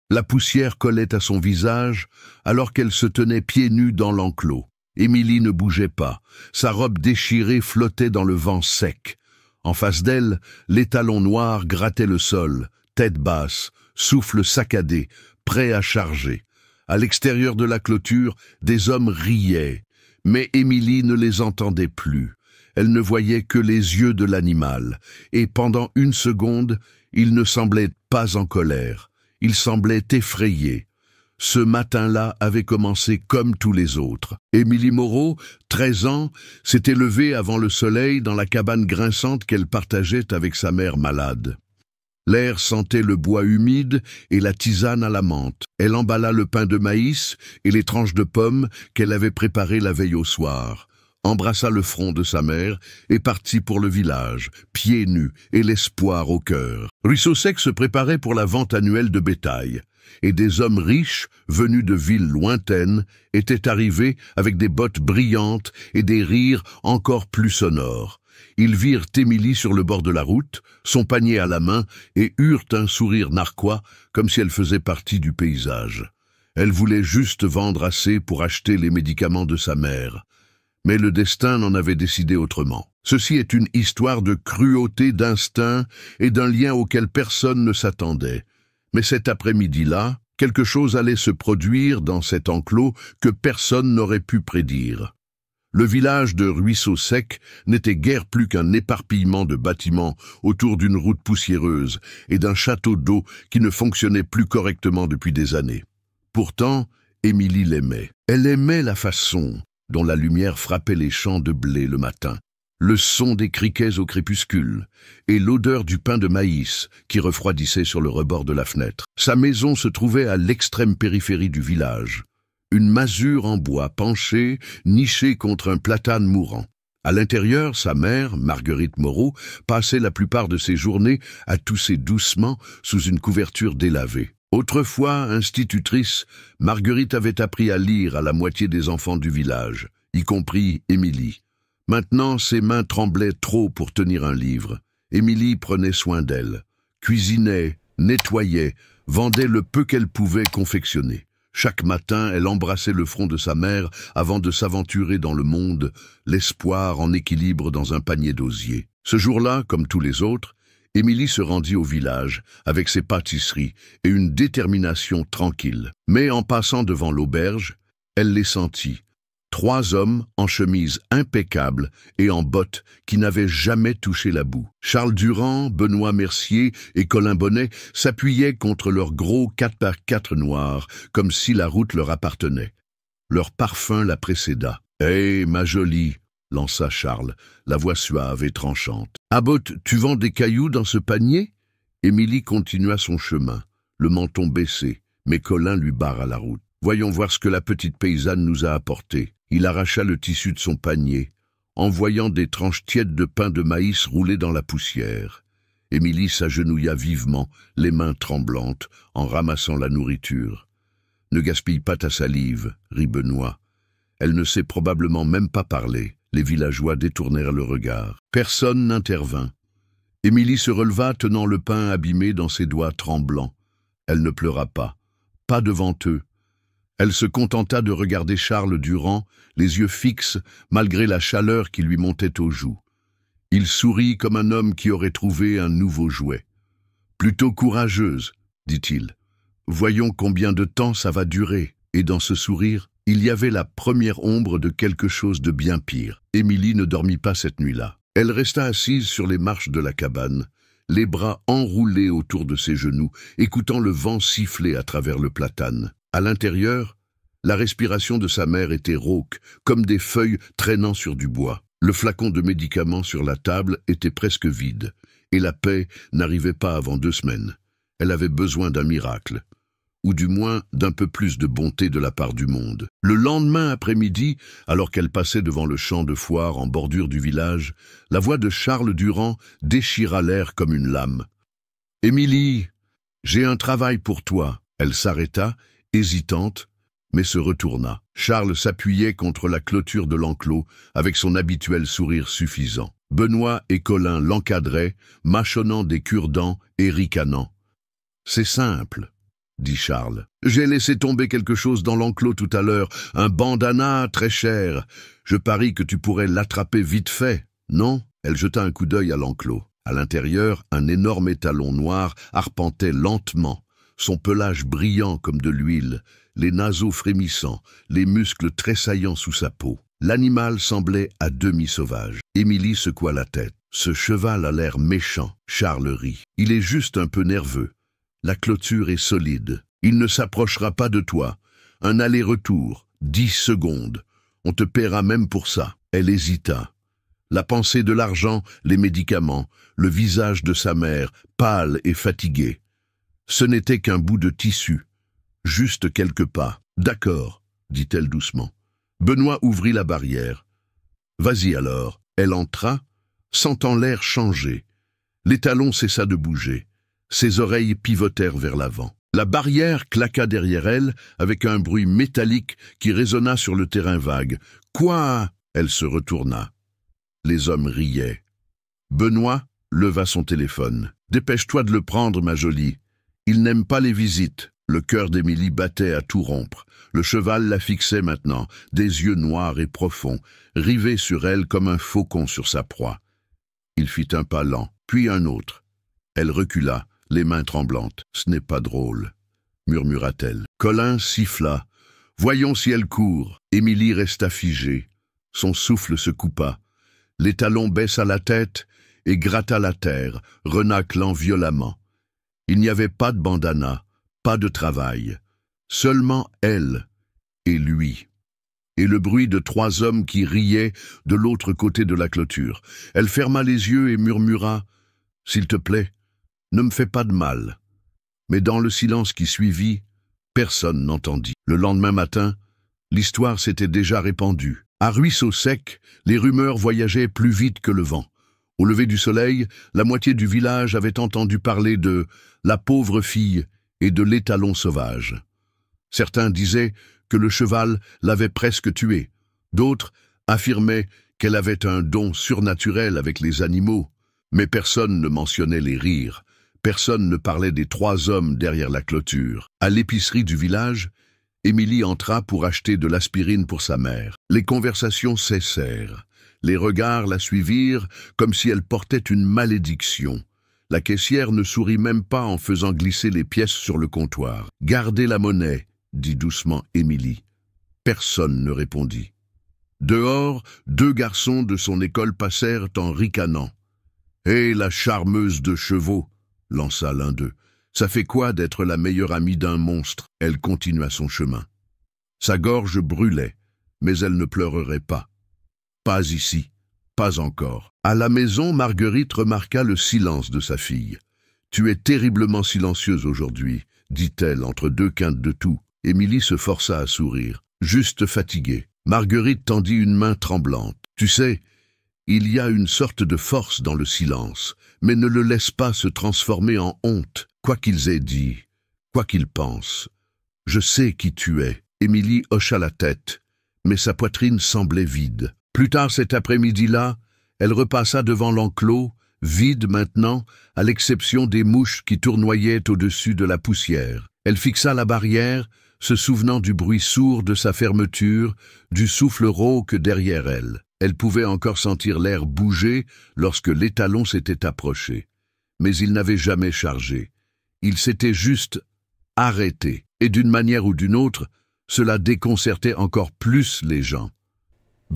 La poussière collait à son visage alors qu'elle se tenait pieds nus dans l'enclos. Émilie ne bougeait pas. Sa robe déchirée flottait dans le vent sec. En face d'elle, l'étalon noir grattait le sol, tête basse, souffle saccadé, prêt à charger. À l'extérieur de la clôture, des hommes riaient, mais Émilie ne les entendait plus. Elle ne voyait que les yeux de l'animal, et pendant une seconde, il ne semblait pas en colère. Il semblait effrayé. Ce matin-là avait commencé comme tous les autres. Émilie Moreau, 13 ans, s'était levée avant le soleil dans la cabane grinçante qu'elle partageait avec sa mère malade. L'air sentait le bois humide et la tisane à la menthe. Elle emballa le pain de maïs et les tranches de pommes qu'elle avait préparées la veille au soir, embrassa le front de sa mère et partit pour le village, pieds nus et l'espoir au cœur. Ruisseau Sec se préparait pour la vente annuelle de bétail, et des hommes riches, venus de villes lointaines, étaient arrivés avec des bottes brillantes et des rires encore plus sonores. Ils virent Émilie sur le bord de la route, son panier à la main, et eurent un sourire narquois, comme si elle faisait partie du paysage. Elle voulait juste vendre assez pour acheter les médicaments de sa mère. Mais le destin n'en avait décidé autrement. Ceci est une histoire de cruauté, d'instinct et d'un lien auquel personne ne s'attendait. Mais cet après-midi-là, quelque chose allait se produire dans cet enclos que personne n'aurait pu prédire. Le village de Ruisseau Sec n'était guère plus qu'un éparpillement de bâtiments autour d'une route poussiéreuse et d'un château d'eau qui ne fonctionnait plus correctement depuis des années. Pourtant, Émilie l'aimait. Elle aimait la façon dont la lumière frappait les champs de blé le matin, le son des criquets au crépuscule et l'odeur du pain de maïs qui refroidissait sur le rebord de la fenêtre. Sa maison se trouvait à l'extrême périphérie du village. Une masure en bois penchée, nichée contre un platane mourant. À l'intérieur, sa mère, Marguerite Moreau, passait la plupart de ses journées à tousser doucement sous une couverture délavée. Autrefois institutrice, Marguerite avait appris à lire à la moitié des enfants du village, y compris Émilie. Maintenant, ses mains tremblaient trop pour tenir un livre. Émilie prenait soin d'elle, cuisinait, nettoyait, vendait le peu qu'elle pouvait confectionner. Chaque matin, elle embrassait le front de sa mère avant de s'aventurer dans le monde, l'espoir en équilibre dans un panier d'osier. Ce jour-là, comme tous les autres, Émilie se rendit au village avec ses pâtisseries et une détermination tranquille. Mais en passant devant l'auberge, elle les sentit. 3 hommes en chemise impeccable et en bottes qui n'avaient jamais touché la boue. Charles Durand, Benoît Mercier et Colin Bonnet s'appuyaient contre leurs gros 4x4 noirs, comme si la route leur appartenait. Leur parfum la précéda. « Hé, ma jolie !» lança Charles, la voix suave et tranchante. « Abbott, tu vends des cailloux dans ce panier ?» Émilie continua son chemin, le menton baissé, mais Colin lui barra la route. « Voyons voir ce que la petite paysanne nous a apporté. » Il arracha le tissu de son panier, en voyant des tranches tièdes de pain de maïs rouler dans la poussière. Émilie s'agenouilla vivement, les mains tremblantes, en ramassant la nourriture. « Ne gaspille pas ta salive, » rit Benoît. Elle ne sait probablement même pas parler. Les villageois détournèrent le regard. Personne n'intervint. Émilie se releva, tenant le pain abîmé dans ses doigts tremblants. Elle ne pleura pas. Pas devant eux. Elle se contenta de regarder Charles Durand, les yeux fixes, malgré la chaleur qui lui montait aux joues. Il sourit comme un homme qui aurait trouvé un nouveau jouet. « Plutôt courageuse, » dit-il. « Voyons combien de temps ça va durer. » Et dans ce sourire, il y avait la première ombre de quelque chose de bien pire. Émilie ne dormit pas cette nuit-là. Elle resta assise sur les marches de la cabane, les bras enroulés autour de ses genoux, écoutant le vent siffler à travers le platane. À l'intérieur, la respiration de sa mère était rauque, comme des feuilles traînant sur du bois. Le flacon de médicaments sur la table était presque vide, et la paix n'arrivait pas avant 2 semaines. Elle avait besoin d'un miracle, ou du moins d'un peu plus de bonté de la part du monde. Le lendemain après-midi, alors qu'elle passait devant le champ de foire en bordure du village, la voix de Charles Durand déchira l'air comme une lame. « Émilie, j'ai un travail pour toi. » Elle s'arrêta, hésitante, mais se retourna. Charles s'appuyait contre la clôture de l'enclos avec son habituel sourire suffisant. Benoît et Colin l'encadraient, mâchonnant des cure-dents et ricanant. « C'est simple. dit Charles. J'ai laissé tomber quelque chose dans l'enclos tout à l'heure, un bandana très cher. Je parie que tu pourrais l'attraper vite fait, non? Elle jeta un coup d'œil à l'enclos. À l'intérieur, un énorme étalon noir arpentait lentement, son pelage brillant comme de l'huile, les naseaux frémissants, les muscles tressaillant sous sa peau. L'animal semblait à demi sauvage. Émilie secoua la tête. Ce cheval a l'air méchant, Charles rit. Il est juste un peu nerveux. La clôture est solide. Il ne s'approchera pas de toi. Un aller-retour, 10 secondes. On te paiera même pour ça. Elle hésita. La pensée de l'argent, les médicaments, le visage de sa mère, pâle et fatigué. Ce n'était qu'un bout de tissu. Juste quelques pas. D'accord, dit-elle doucement. Benoît ouvrit la barrière. Vas-y alors. Elle entra, sentant l'air changer. L'étalon cessa de bouger. Ses oreilles pivotèrent vers l'avant. La barrière claqua derrière elle avec un bruit métallique qui résonna sur le terrain vague. « Quoi ?» Elle se retourna. Les hommes riaient. Benoît leva son téléphone. « Dépêche-toi de le prendre, ma jolie. Il n'aime pas les visites. » Le cœur d'Émilie battait à tout rompre. Le cheval la fixait maintenant, des yeux noirs et profonds, rivés sur elle comme un faucon sur sa proie. Il fit un pas lent, puis un autre. Elle recula, les mains tremblantes. « Ce n'est pas drôle, » murmura-t-elle. Colin siffla. « Voyons si elle court. » Émilie resta figée. Son souffle se coupa. L'étalon baissa la tête et gratta la terre, renâclant violemment. Il n'y avait pas de bandana, pas de travail. Seulement elle et lui. Et le bruit de 3 hommes qui riaient de l'autre côté de la clôture. Elle ferma les yeux et murmura « S'il te plaît, ne me fais pas de mal. » Mais dans le silence qui suivit, personne n'entendit. Le lendemain matin, l'histoire s'était déjà répandue. À Ruisseau Sec, les rumeurs voyageaient plus vite que le vent. Au lever du soleil, la moitié du village avait entendu parler de « la pauvre fille » et de l'étalon sauvage. Certains disaient que le cheval l'avait presque tuée. D'autres affirmaient qu'elle avait un don surnaturel avec les animaux. Mais personne ne mentionnait les rires. Personne ne parlait des 3 hommes derrière la clôture. À l'épicerie du village, Émilie entra pour acheter de l'aspirine pour sa mère. Les conversations cessèrent. Les regards la suivirent comme si elle portait une malédiction. La caissière ne sourit même pas en faisant glisser les pièces sur le comptoir. « Gardez la monnaie », dit doucement Émilie. Personne ne répondit. Dehors, 2 garçons de son école passèrent en ricanant. « Hé, la charmeuse de chevaux !» lança l'un d'eux. « Ça fait quoi d'être la meilleure amie d'un monstre ?» Elle continua son chemin. Sa gorge brûlait, mais elle ne pleurerait pas. Pas ici, pas encore. À la maison, Marguerite remarqua le silence de sa fille. « Tu es terriblement silencieuse aujourd'hui, » dit-elle entre 2 quintes de toux. Émilie se força à sourire, juste fatiguée. Marguerite tendit une main tremblante. « Tu sais, il y a une sorte de force dans le silence, mais ne le laisse pas se transformer en honte, quoi qu'ils aient dit, quoi qu'ils pensent. Je sais qui tu es. » Émilie hocha la tête, mais sa poitrine semblait vide. Plus tard cet après-midi-là, elle repassa devant l'enclos, vide maintenant, à l'exception des mouches qui tournoyaient au-dessus de la poussière. Elle fixa la barrière, se souvenant du bruit sourd de sa fermeture, du souffle rauque derrière elle. Elle pouvait encore sentir l'air bouger lorsque l'étalon s'était approché. Mais il n'avait jamais chargé. Il s'était juste arrêté. Et d'une manière ou d'une autre, cela déconcertait encore plus les gens.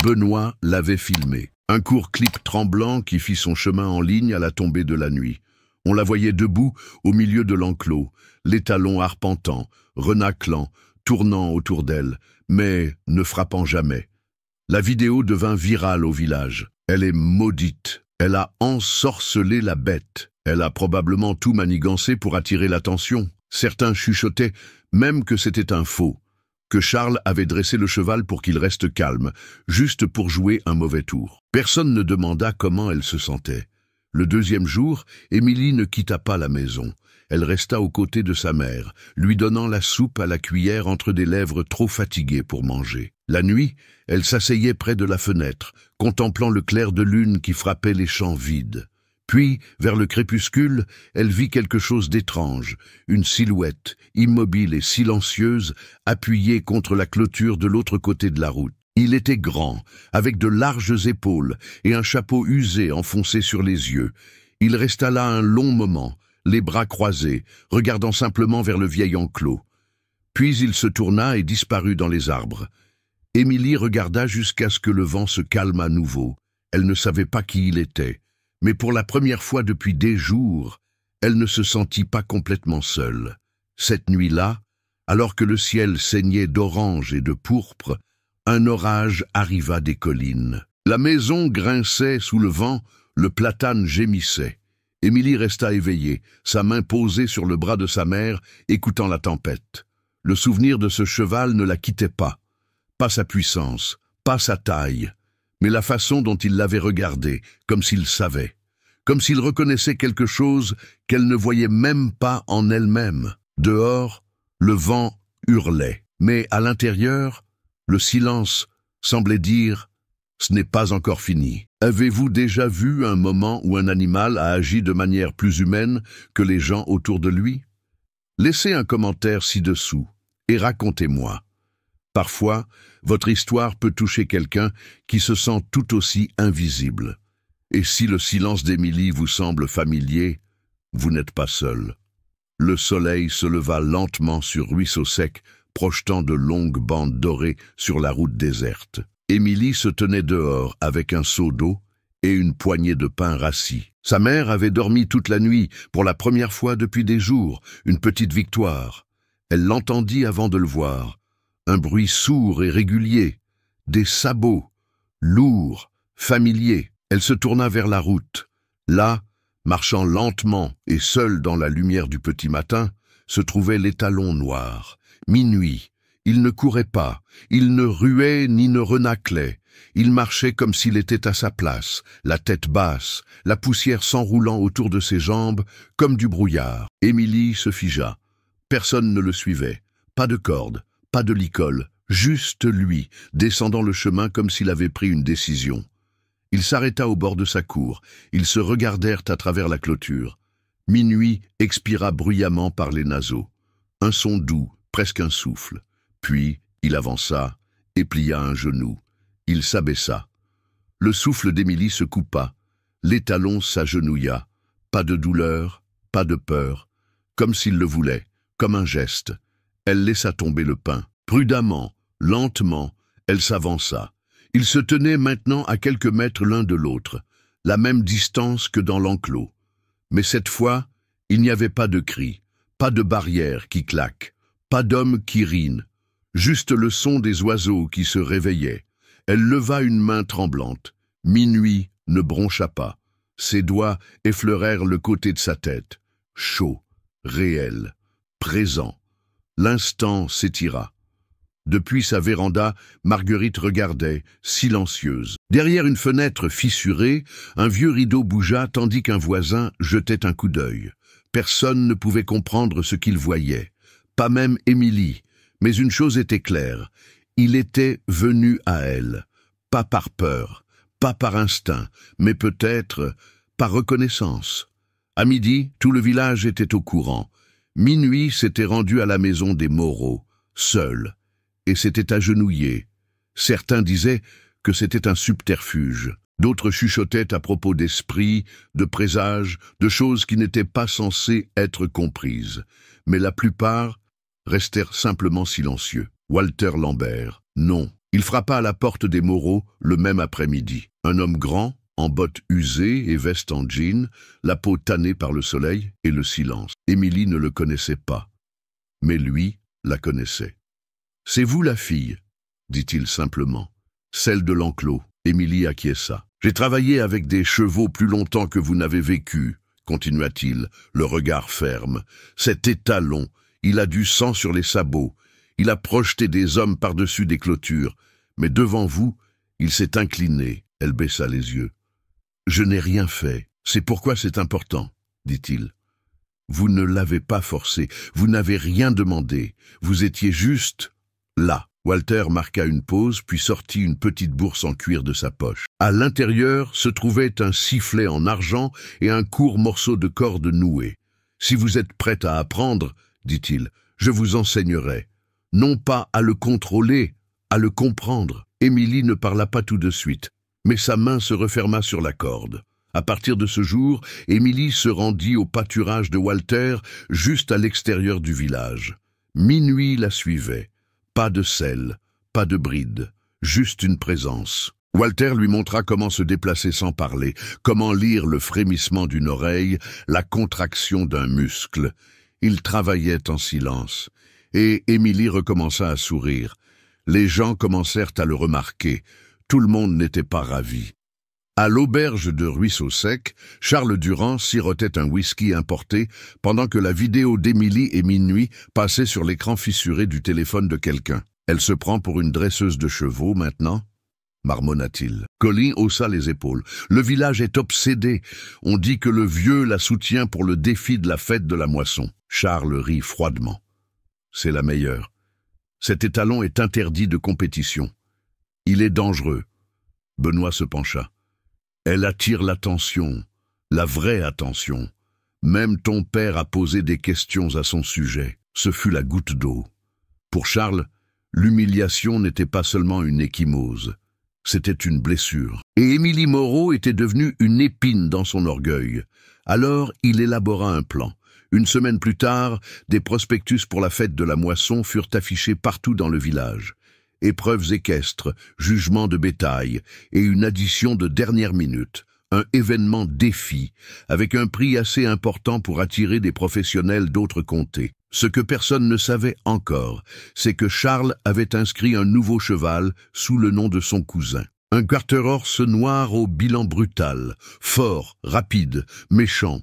Benoît l'avait filmé. Un court clip tremblant qui fit son chemin en ligne à la tombée de la nuit. On la voyait debout au milieu de l'enclos, l'étalon arpentant, renâclant, tournant autour d'elle, mais ne frappant jamais. La vidéo devint virale au village. Elle est maudite. Elle a ensorcelé la bête. Elle a probablement tout manigancé pour attirer l'attention. Certains chuchotaient même que c'était un faux, que Charles avait dressé le cheval pour qu'il reste calme, juste pour jouer un mauvais tour. Personne ne demanda comment elle se sentait. Le 2e jour, Émilie ne quitta pas la maison. Elle resta aux côtés de sa mère, lui donnant la soupe à la cuillère entre des lèvres trop fatiguées pour manger. La nuit, elle s'asseyait près de la fenêtre, contemplant le clair de lune qui frappait les champs vides. Puis, vers le crépuscule, elle vit quelque chose d'étrange, une silhouette, immobile et silencieuse, appuyée contre la clôture de l'autre côté de la route. Il était grand, avec de larges épaules et un chapeau usé enfoncé sur les yeux. Il resta là un long moment, les bras croisés, regardant simplement vers le vieil enclos. Puis il se tourna et disparut dans les arbres. Émilie regarda jusqu'à ce que le vent se calme à nouveau. Elle ne savait pas qui il était, mais pour la première fois depuis des jours, elle ne se sentit pas complètement seule. Cette nuit-là, alors que le ciel saignait d'orange et de pourpre, un orage arriva des collines. La maison grinçait sous le vent, le platane gémissait. Émilie resta éveillée, sa main posée sur le bras de sa mère, écoutant la tempête. Le souvenir de ce cheval ne la quittait pas. Pas sa puissance, pas sa taille, mais la façon dont il l'avait regardée, comme s'il savait, comme s'il reconnaissait quelque chose qu'elle ne voyait même pas en elle-même. Dehors, le vent hurlait, mais à l'intérieur, le silence semblait dire « Ce n'est pas encore fini ». Avez-vous déjà vu un moment où un animal a agi de manière plus humaine que les gens autour de lui? Laissez un commentaire ci-dessous et racontez-moi. Parfois, votre histoire peut toucher quelqu'un qui se sent tout aussi invisible. Et si le silence d'Émilie vous semble familier, vous n'êtes pas seul. Le soleil se leva lentement sur Ruisseau Sec, projetant de longues bandes dorées sur la route déserte. Émilie se tenait dehors avec un seau d'eau et une poignée de pain rassis. Sa mère avait dormi toute la nuit, pour la première fois depuis des jours, une petite victoire. Elle l'entendit avant de le voir. Un bruit sourd et régulier, des sabots, lourds, familiers. Elle se tourna vers la route. Là, marchant lentement et seule dans la lumière du petit matin, se trouvait l'étalon noir. Minuit. Il ne courait pas, il ne ruait ni ne renâclait. Il marchait comme s'il était à sa place, la tête basse, la poussière s'enroulant autour de ses jambes, comme du brouillard. Émilie se figea. Personne ne le suivait. Pas de corde, pas de licol, juste lui, descendant le chemin comme s'il avait pris une décision. Il s'arrêta au bord de sa cour. Ils se regardèrent à travers la clôture. Minuit expira bruyamment par les naseaux. Un son doux, presque un souffle. Puis, il avança et plia un genou. Il s'abaissa. Le souffle d'Émilie se coupa. L'étalon s'agenouilla. Pas de douleur, pas de peur. Comme s'il le voulait, comme un geste. Elle laissa tomber le pain. Prudemment, lentement, elle s'avança. Ils se tenaient maintenant à quelques mètres l'un de l'autre, la même distance que dans l'enclos. Mais cette fois, il n'y avait pas de cris, pas de barrière qui claque, pas d'homme qui rine. Juste le son des oiseaux qui se réveillaient. Elle leva une main tremblante. Minuit ne broncha pas. Ses doigts effleurèrent le côté de sa tête. Chaud, réel, présent. L'instant s'étira. Depuis sa véranda, Marguerite regardait, silencieuse. Derrière une fenêtre fissurée, un vieux rideau bougea tandis qu'un voisin jetait un coup d'œil. Personne ne pouvait comprendre ce qu'il voyait. Pas même Émilie. Mais une chose était claire, il était venu à elle, pas par peur, pas par instinct, mais peut-être par reconnaissance. À midi, tout le village était au courant. Minuit s'était rendu à la maison des Moreau, seul, et s'était agenouillé. Certains disaient que c'était un subterfuge. D'autres chuchotaient à propos d'esprits, de présages, de choses qui n'étaient pas censées être comprises. Mais la plupart restèrent simplement silencieux. Walter Lambert, non. Il frappa à la porte des Moreau le même après-midi. Un homme grand, en bottes usées et veste en jean, la peau tannée par le soleil et le silence. Émilie ne le connaissait pas, mais lui la connaissait. « C'est vous la fille ?» dit-il simplement. « Celle de l'enclos. » Émilie acquiesça. « J'ai travaillé avec des chevaux plus longtemps que vous n'avez vécu, » continua-t-il, le regard ferme. « Cet étalon, il a du sang sur les sabots. Il a projeté des hommes par-dessus des clôtures. Mais devant vous, il s'est incliné. » Elle baissa les yeux. « Je n'ai rien fait. C'est pourquoi c'est important, » dit-il. « Vous ne l'avez pas forcé. Vous n'avez rien demandé. Vous étiez juste là. » Walter marqua une pause, puis sortit une petite bourse en cuir de sa poche. À l'intérieur se trouvait un sifflet en argent et un court morceau de corde nouée. « Si vous êtes prête à apprendre, dit-il, je vous enseignerai. Non pas à le contrôler, à le comprendre. » Émilie ne parla pas tout de suite, mais sa main se referma sur la corde. À partir de ce jour, Émilie se rendit au pâturage de Walter, juste à l'extérieur du village. Minuit la suivait. Pas de selle, pas de bride, juste une présence. Walter lui montra comment se déplacer sans parler, comment lire le frémissement d'une oreille, la contraction d'un muscle. Il travaillait en silence, et Émilie recommença à sourire. Les gens commencèrent à le remarquer. Tout le monde n'était pas ravi. À l'auberge de Ruisseau-Sec, Charles Durand sirotait un whisky importé pendant que la vidéo d'Émilie et Minuit passait sur l'écran fissuré du téléphone de quelqu'un. « Elle se prend pour une dresseuse de chevaux maintenant ?» marmonna-t-il. Colin haussa les épaules. « Le village est obsédé. On dit que le vieux la soutient pour le défi de la fête de la moisson. » Charles rit froidement. « C'est la meilleure. Cet étalon est interdit de compétition. Il est dangereux. » Benoît se pencha. Elle attire l'attention, la vraie attention. Même ton père a posé des questions à son sujet. Ce fut la goutte d'eau. Pour Charles, l'humiliation n'était pas seulement une ecchymose, c'était une blessure. Et Émilie Moreau était devenue une épine dans son orgueil. Alors il élabora un plan. Une semaine plus tard, des prospectus pour la fête de la moisson furent affichés partout dans le village. Épreuves équestres, jugements de bétail et une addition de dernière minute, un événement défi, avec un prix assez important pour attirer des professionnels d'autres comtés. Ce que personne ne savait encore, c'est que Charles avait inscrit un nouveau cheval sous le nom de son cousin. Un quarter-horse noir au bilan brutal, fort, rapide, méchant,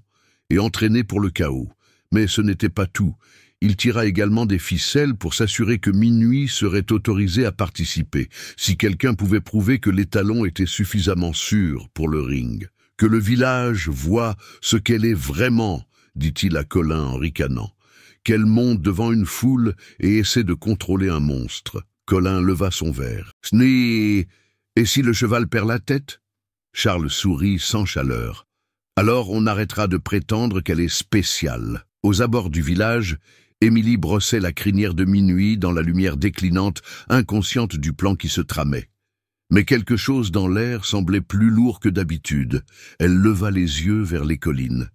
et entraîné pour le chaos. Mais ce n'était pas tout. Il tira également des ficelles pour s'assurer que Minuit serait autorisé à participer, si quelqu'un pouvait prouver que l'étalon était suffisamment sûr pour le ring. Que le village voie ce qu'elle est vraiment, dit-il à Colin en ricanant. Qu'elle monte devant une foule et essaie de contrôler un monstre. Colin leva son verre. « Sné, et si le cheval perd la tête ?» Charles sourit sans chaleur. « Alors on arrêtera de prétendre qu'elle est spéciale. » Aux abords du village, Émilie brossait la crinière de Minuit dans la lumière déclinante, inconsciente du plan qui se tramait. Mais quelque chose dans l'air semblait plus lourd que d'habitude. Elle leva les yeux vers les collines.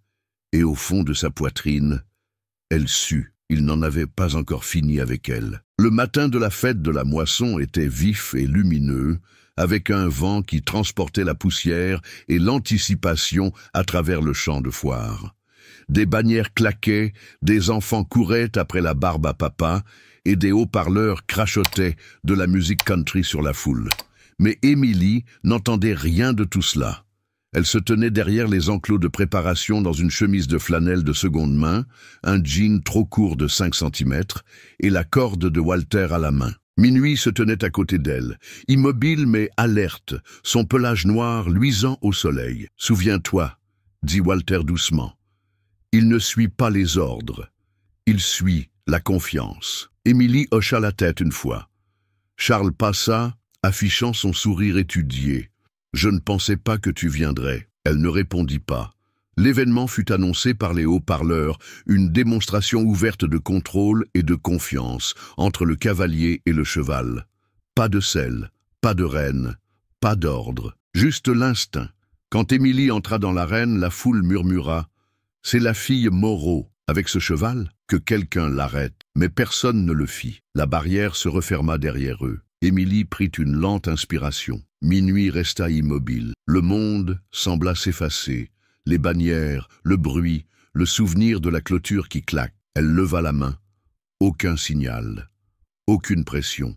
Et au fond de sa poitrine, elle sut. Il n'en avait pas encore fini avec elle. Le matin de la fête de la moisson était vif et lumineux, avec un vent qui transportait la poussière et l'anticipation à travers le champ de foire. Des bannières claquaient, des enfants couraient après la barbe à papa, et des haut-parleurs crachotaient de la musique country sur la foule. Mais Émilie n'entendait rien de tout cela. Elle se tenait derrière les enclos de préparation dans une chemise de flanelle de seconde main, un jean trop court de 5 centimètres, et la corde de Walter à la main. Minuit se tenait à côté d'elle, immobile mais alerte, son pelage noir luisant au soleil. « Souviens-toi, » dit Walter doucement. Il ne suit pas les ordres. Il suit la confiance. Émilie hocha la tête une fois. Charles passa, affichant son sourire étudié. « Je ne pensais pas que tu viendrais. » Elle ne répondit pas. L'événement fut annoncé par les haut-parleurs, une démonstration ouverte de contrôle et de confiance entre le cavalier et le cheval. Pas de selle, pas de reine, pas d'ordre, juste l'instinct. Quand Émilie entra dans l'arène, la foule murmura. C'est la fille Moreau, avec ce cheval, que quelqu'un l'arrête. Mais personne ne le fit. La barrière se referma derrière eux. Émilie prit une lente inspiration. Minuit resta immobile. Le monde sembla s'effacer. Les bannières, le bruit, le souvenir de la clôture qui claque. Elle leva la main. Aucun signal. Aucune pression.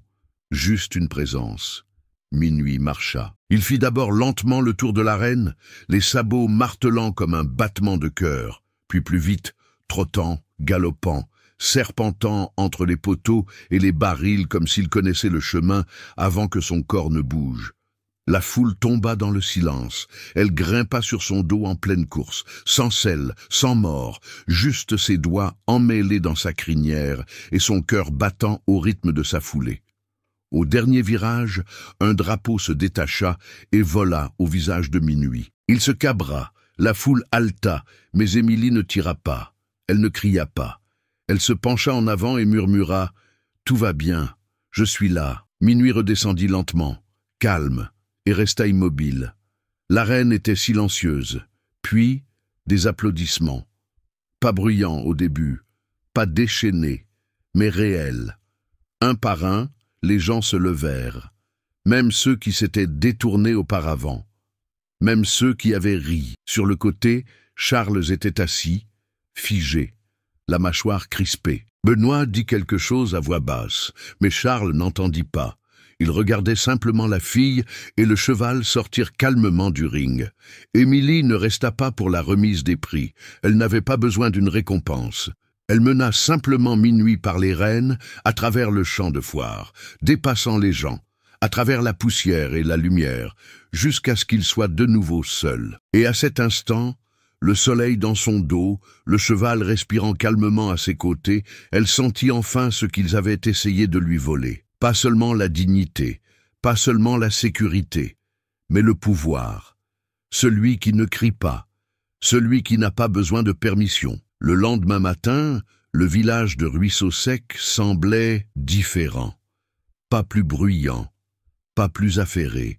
Juste une présence. Minuit marcha. Il fit d'abord lentement le tour de l'arène, les sabots martelant comme un battement de cœur, puis plus vite, trottant, galopant, serpentant entre les poteaux et les barils comme s'il connaissait le chemin avant que son corps ne bouge. La foule tomba dans le silence. Elle grimpa sur son dos en pleine course, sans selle, sans mort, juste ses doigts emmêlés dans sa crinière et son cœur battant au rythme de sa foulée. Au dernier virage, un drapeau se détacha et vola au visage de Minuit. Il se cabra, la foule haleta, mais Émilie ne tira pas. Elle ne cria pas. Elle se pencha en avant et murmura « Tout va bien, je suis là ». Minuit redescendit lentement, calme, et resta immobile. La reine était silencieuse, puis des applaudissements. Pas bruyants au début, pas déchaînés, mais réels. Un par un, les gens se levèrent, même ceux qui s'étaient détournés auparavant, même ceux qui avaient ri. Sur le côté, Charles était assis, figé, la mâchoire crispée. Benoît dit quelque chose à voix basse, mais Charles n'entendit pas. Il regardait simplement la fille et le cheval sortir calmement du ring. Émilie ne resta pas pour la remise des prix. Elle n'avait pas besoin d'une récompense. Elle mena simplement Minuit par les rênes à travers le champ de foire, dépassant les gens, à travers la poussière et la lumière, jusqu'à ce qu'il soit de nouveau seul. Et à cet instant, le soleil dans son dos, le cheval respirant calmement à ses côtés, elle sentit enfin ce qu'ils avaient essayé de lui voler. Pas seulement la dignité, pas seulement la sécurité, mais le pouvoir. Celui qui ne crie pas, celui qui n'a pas besoin de permission. Le lendemain matin, le village de Ruisseau-Sec semblait différent. Pas plus bruyant, pas plus affairé,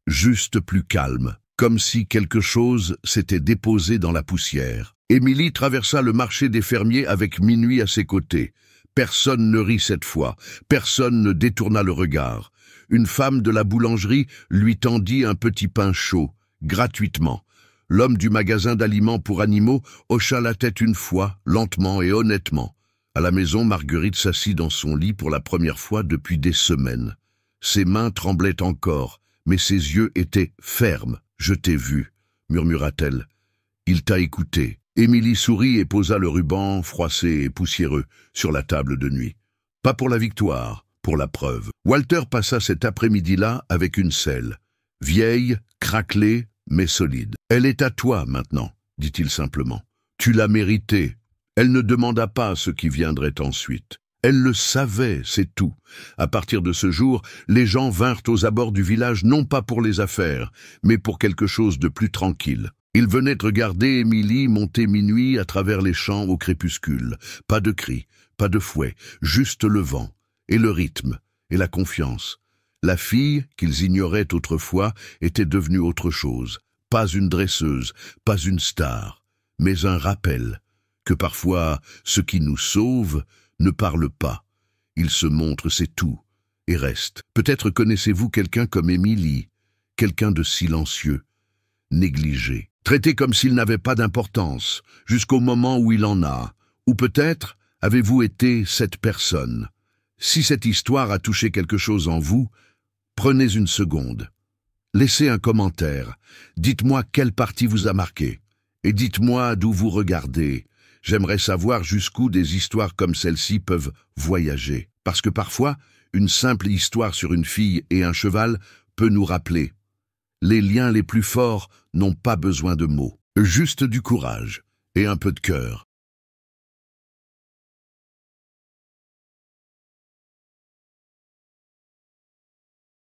juste plus calme, comme si quelque chose s'était déposé dans la poussière. Émilie traversa le marché des fermiers avec Minuit à ses côtés. Personne ne rit cette fois, personne ne détourna le regard. Une femme de la boulangerie lui tendit un petit pain chaud, gratuitement. L'homme du magasin d'aliments pour animaux hocha la tête une fois, lentement et honnêtement. À la maison, Marguerite s'assit dans son lit pour la première fois depuis des semaines. Ses mains tremblaient encore, mais ses yeux étaient fermes. « Je t'ai vu », murmura-t-elle. « Il t'a écouté. » Émilie sourit et posa le ruban, froissé et poussiéreux, sur la table de nuit. Pas pour la victoire, pour la preuve. Walter passa cet après-midi-là avec une selle. Vieille, craquelée, mais solide. « Elle est à toi maintenant », dit-il simplement. « Tu l'as méritée. » Elle ne demanda pas ce qui viendrait ensuite. Elle le savait, c'est tout. À partir de ce jour, les gens vinrent aux abords du village non pas pour les affaires, mais pour quelque chose de plus tranquille. Ils venaient regarder Émilie monter Minuit à travers les champs au crépuscule. Pas de cris, pas de fouet, juste le vent, et le rythme, et la confiance. La fille, qu'ils ignoraient autrefois, était devenue autre chose. Pas une dresseuse, pas une star, mais un rappel que parfois, ce qui nous sauve ne parle pas. Il se montre, c'est tout, et reste. Peut-être connaissez-vous quelqu'un comme Émilie, quelqu'un de silencieux, négligé, traité comme s'il n'avait pas d'importance, jusqu'au moment où il en a. Ou peut-être avez-vous été cette personne. Si cette histoire a touché quelque chose en vous, prenez une seconde. Laissez un commentaire. Dites-moi quelle partie vous a marqué. Et dites-moi d'où vous regardez. J'aimerais savoir jusqu'où des histoires comme celle-ci peuvent voyager. Parce que parfois, une simple histoire sur une fille et un cheval peut nous rappeler. Les liens les plus forts n'ont pas besoin de mots, juste du courage et un peu de cœur.